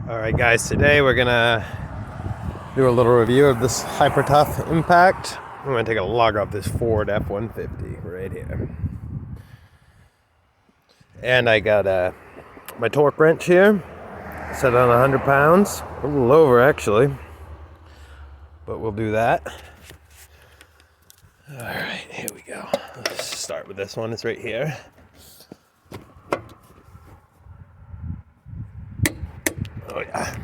Alright guys, today we're gonna do a little review of this Hyper Tough Impact. I'm gonna take a log off this Ford F-150 right here. And I got my torque wrench here, set on 100 pounds, a little over actually, but we'll do that. Alright, here we go. Let's start with this one, it's right here. Oh yeah.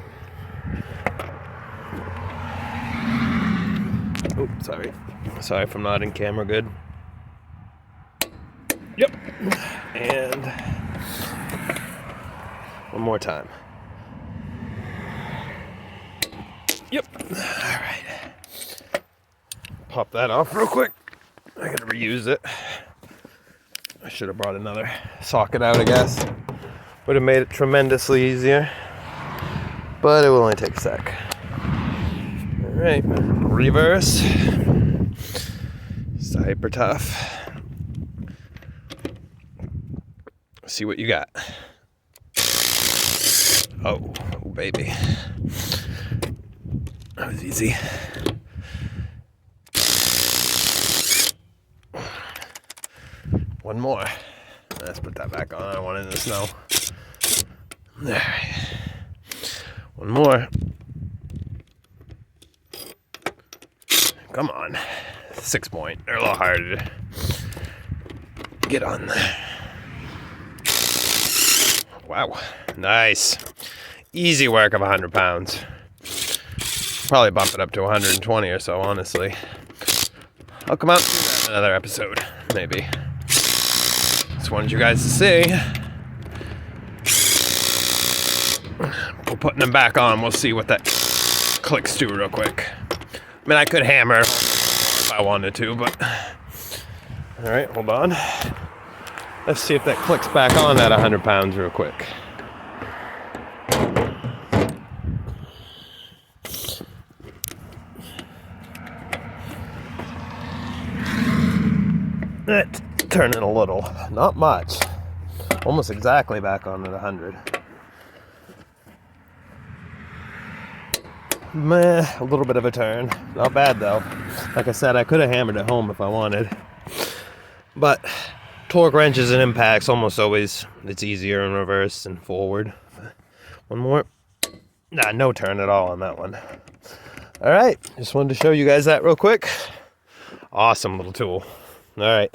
Oh, sorry. Sorry if I'm not in camera good. Yep. And one more time. Yep. Alright. Pop that off real quick. I gotta reuse it. I should have brought another socket out, I guess. Would have made it tremendously easier. But it will only take a sec. Alright, reverse. It's Hyper Tough. See what you got. Oh, baby. That was easy. One more. Let's put that back on. I don't want it in the snow. Alright. One more. Come on. 6 point. They're a little harder to get on there. Wow. Nice. Easy work of 100 pounds. Probably bump it up to 120 or so, honestly. I'll come out and do that in another episode, maybe. Just wanted you guys to see. We're putting them back on. We'll see what that clicks to real quick. I mean, I could hammer if I wanted to, but... Alright, hold on. Let's see if that clicks back on at 100 pounds real quick. Let's turn it a little. Not much. Almost exactly back on at 100. Meh, a little bit of a turn. Not bad though. Like I said, I could have hammered it home if I wanted. But torque wrenches and impacts almost always, it's easier in reverse and forward. One more. Nah, no turn at all on that one. Alright, just wanted to show you guys that real quick. Awesome little tool. Alright.